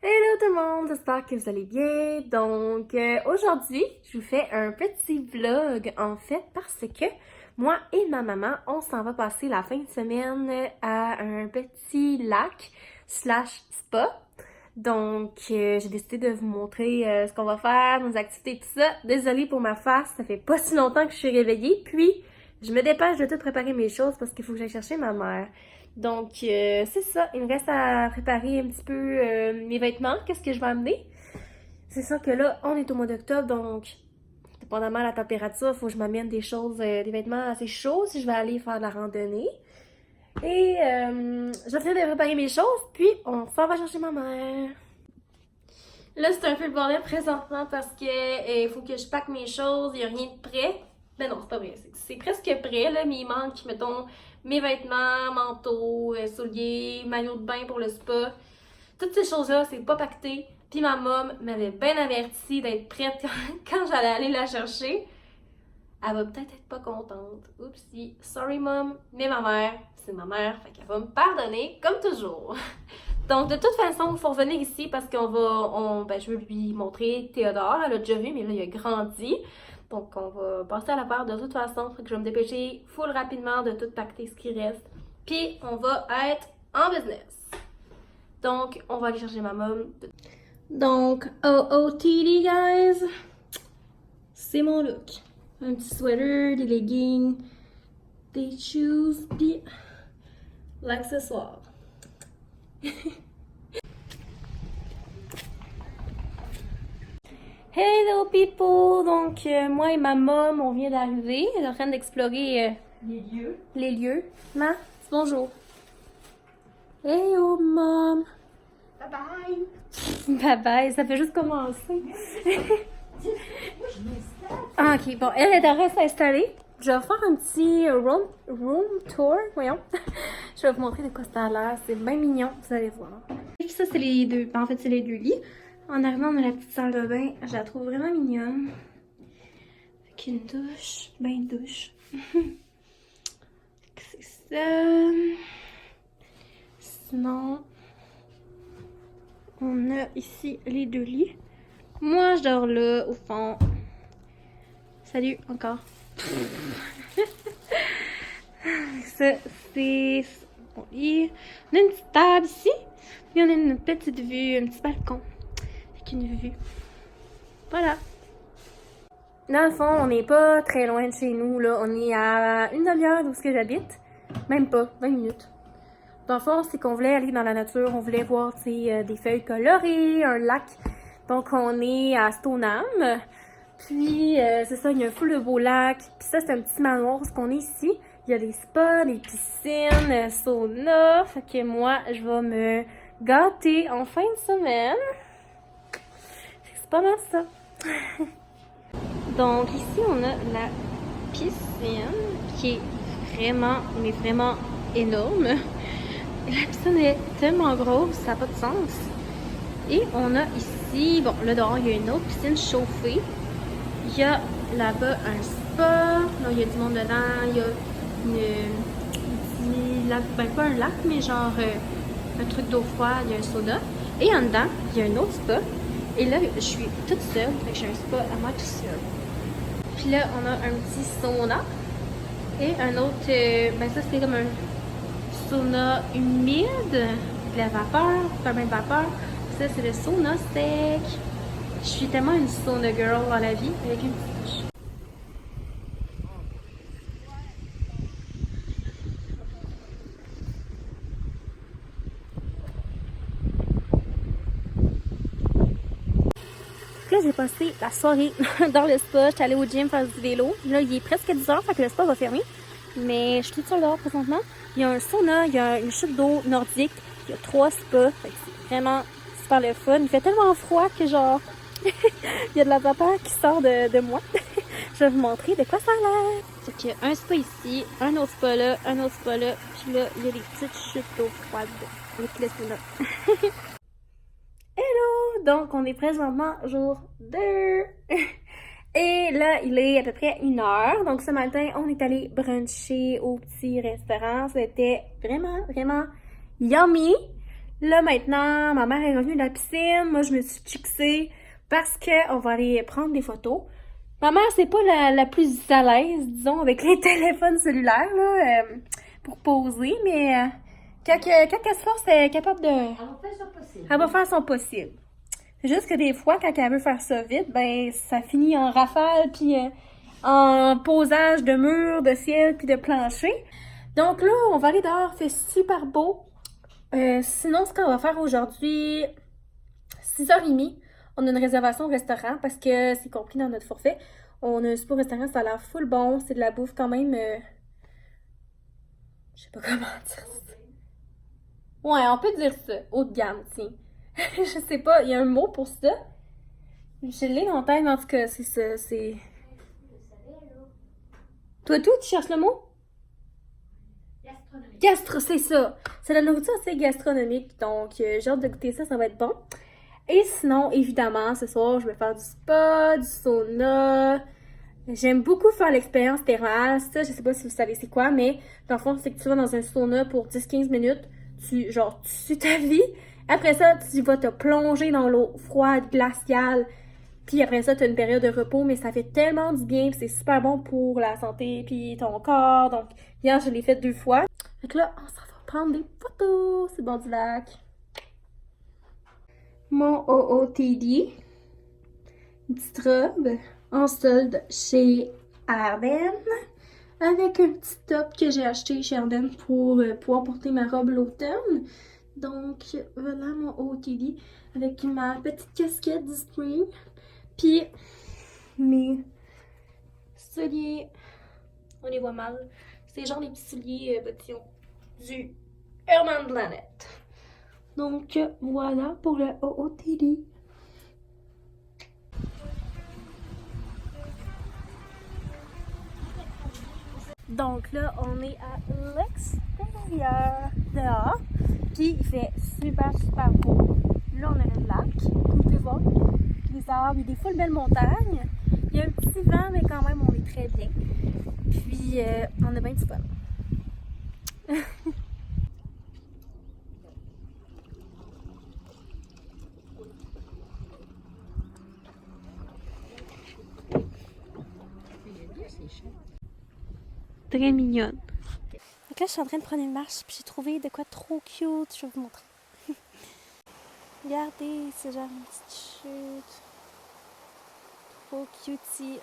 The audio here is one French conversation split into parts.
Hello tout le monde, j'espère que vous allez bien. Donc aujourd'hui, je vous fais un petit vlog en fait parce que moi et ma maman, on s'en va passer la fin de semaine à un petit lac slash spa. Donc j'ai décidé de vous montrer ce qu'on va faire, nos activités, tout ça. Désolée pour ma face, ça fait pas si longtemps que je suis réveillée. Puis je me dépêche de tout préparer mes choses parce qu'il faut que j'aille chercher ma mère. Donc, c'est ça. Il me reste à préparer un petit peu mes vêtements. Qu'est-ce que je vais amener? C'est ça que là, on est au mois d'octobre, donc dépendamment de la température, il faut que je m'amène des choses, des vêtements assez chauds si je vais aller faire de la randonnée. Et je vais finir de préparer mes choses, puis on s'en va chercher ma mère. Là, c'est un peu le bordel présentement parce que il faut que je pack mes choses, il n'y a rien de prêt. Ben non, c'est pas vrai. C'est presque prêt, là, mais il manque, mettons, mes vêtements, manteaux, souliers, maillot de bain pour le spa. Toutes ces choses-là, c'est pas pacté. Puis ma mom m'avait bien averti d'être prête quand j'allais aller la chercher. Elle va peut-être être pas contente. Oupsie. Sorry, mom. Mais ma mère, c'est ma mère, fait qu'elle va me pardonner, comme toujours. Donc, de toute façon, il faut revenir ici parce qu'on va, je veux lui montrer Théodore. Elle a déjà vu, mais là, il a grandi. Donc, on va passer à la part de toute façon. Fait que je vais me dépêcher full rapidement de tout pacter ce qui reste. Puis, on va être en business. Donc, on va aller chercher ma mom. Donc, OOTD, guys. C'est mon look. Un petit sweater, des leggings, des shoes, puis l'accessoire. Hello people! Donc, moi et ma mom, on vient d'arriver. Elle est en train d'explorer les lieux. Ma, dis bonjour. Hello, mom! Bye bye! Bye bye, ça fait juste commencer. Ah, ok, bon, elle est en train de s'installer. Je vais faire un petit room tour, voyons. Je vais vous montrer de quoi ça a l'air. C'est bien mignon, vous allez voir. Et ça, c'est les deux. En fait, c'est les deux lits. En arrivant, on a la petite salle de bain. Je la trouve vraiment mignonne. Avec une douche. Ben douche. C'est ça. Sinon, on a ici les deux lits. Moi, je dors là, au fond. Salut, encore. Ça, c'est mon lit. On a une petite table ici. Puis on a une petite vue, un petit balcon. Avec une vue. Voilà. Dans le fond, on n'est pas très loin de chez nous, là. On est à une demi-heure d'où j'habite. Même pas, 20 minutes. Dans le fond, c'est qu'on voulait aller dans la nature. On voulait voir, tu sais, des feuilles colorées, un lac. Donc, on est à Stoneham. Puis, c'est ça, il y a un full de beaux lacs. Puis ça, c'est un petit manoir parce qu'on est ici. Il y a des spas, des piscines, sauna. Fait que moi, je vais me gâter en fin de semaine. C'est pas mal ça. Donc, ici, on a la piscine qui est vraiment, mais vraiment énorme. La piscine est tellement grosse, ça n'a pas de sens. Et on a ici, bon, là dehors, il y a une autre piscine chauffée. Il y a là-bas un spa. Là, il y a du monde dedans. Il y a un petit lac, ben pas un lac, mais genre un truc d'eau froide. Il y a un sauna. Et en dedans, il y a un autre spa. Et là, je suis toute seule. Fait que j'ai un spa à moi toute seule. Puis là, on a un petit sauna. Et un autre, ben ça, c'est comme un sauna humide. De la vapeur, pas même vapeur. Ça, c'est le sauna sec. Je suis tellement une sauna girl dans la vie, avec une petite douche. Là, j'ai passé la soirée dans le spa. J'étais allée au gym faire du vélo. Là, il est presque 10h, fait que le spa va fermer. Mais je suis toute seule dehors présentement. Il y a un sauna, il y a une chute d'eau nordique, il y a 3 spas. Fait que c'est vraiment super le fun. Il fait tellement froid que genre, il y a de la vapeur qui sort de moi. Je vais vous montrer de quoi ça a l'air. Fait qu'il y a un spa ici, un autre spa là, un autre spa là. Puis là, il y a des petites chutes d'eau froide avec le sauna. Hello! Donc, on est présentement jour 2. Et là, il est à peu près 1h. Donc, ce matin, on est allé bruncher au petit restaurant. C'était vraiment, vraiment yummy. Là, maintenant, ma mère est revenue de la piscine. Moi, je me suis fixée parce qu'on va aller prendre des photos. Ma mère, c'est pas la plus à l'aise, disons, avec les téléphones cellulaires, là, pour poser, mais quand elle se force, elle est capable de... Elle va faire son possible. Elle va faire son possible. C'est juste que des fois, quand elle veut faire ça vite, ben, ça finit en rafale, puis en posage de murs, de ciel, puis de plancher. Donc là, on va aller dehors, il fait super beau. Sinon, ce qu'on va faire aujourd'hui, 6h30, on a une réservation au restaurant parce que c'est compris dans notre forfait. On a un super restaurant, ça a l'air full bon, c'est de la bouffe quand même... Je sais pas comment dire ça. Ouais, on peut dire ça, haut de gamme, tiens. Je sais pas, il y a un mot pour ça. Je l'ai en tête, mais en tout cas, c'est ça, c'est... Toi, tu cherches le mot? Gastronomique. C'est ça. C'est la nourriture assez gastronomique, donc j'ai hâte de goûter ça, ça va être bon. Et sinon, évidemment, ce soir, je vais faire du spa, du sauna. J'aime beaucoup faire l'expérience thermale. Ça, je sais pas si vous savez c'est quoi, mais dans le fond, c'est que tu vas dans un sauna pour 10-15 minutes. Tu suis ta vie. Après ça, tu vas te plonger dans l'eau froide, glaciale. Puis après ça, tu as une période de repos, mais ça fait tellement du bien. Puis c'est super bon pour la santé, puis ton corps. Donc, hier, je l'ai fait 2 fois. Fait que là, on s'en va prendre des photos. C'est bon du lac. Mon OOTD. Une petite robe en solde chez Ardennes. Avec un petit top que j'ai acheté chez Ardennes pour pouvoir porter ma robe l'automne. Donc, voilà mon OOTD avec ma petite casquette du spring. Puis, mes souliers, on les voit mal. C'est genre les petits souliers bottillons du Herman Planet. Donc, voilà pour le OOTD. Donc là, on est à l'extérieur, dehors. Puis il fait super beau. Là, on a le lac, comme vous pouvez voir. Les arbres, il y a des full belles montagnes. Il y a un petit vent, mais quand même, on est très bien. Puis, on a bien du fun. Très mignonne. Donc là, je suis en train de prendre une marche, puis j'ai trouvé de quoi trop cute. Je vais vous montrer. Regardez, c'est genre une petite chute. Trop cutie.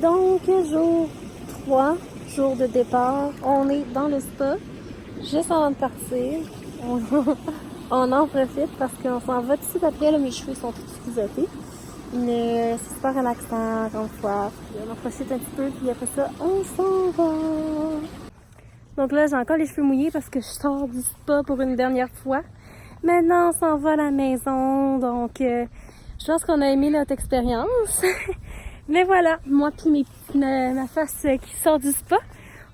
Donc, jour 3, jour de départ, on est dans le spa. Juste avant de partir, on en profite parce qu'on s'en va tout de suite après. Là, mes cheveux sont tous frisottés. Mais c'est super relaxant, encore une fois. Puis on en profite un petit peu, puis après ça, on s'en va. Donc là, j'ai encore les cheveux mouillés parce que je sors du spa pour une dernière fois. Maintenant, on s'en va à la maison. Donc, je pense qu'on a aimé notre expérience. Mais voilà, moi puis ma face qui sort du spa,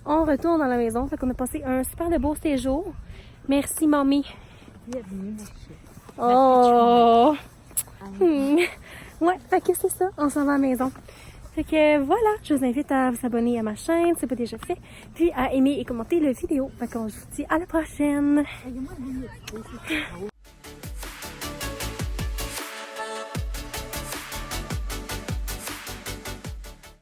on retourne dans la maison. Fait qu'on a passé un super de beau séjour. Merci, mamie. Oh! Ouais, fait que c'est ça, on s'en va à la maison. Fait que voilà, je vous invite à vous abonner à ma chaîne si c'est pas déjà fait, puis à aimer et commenter la vidéo. Fait qu'on se dit à la prochaine!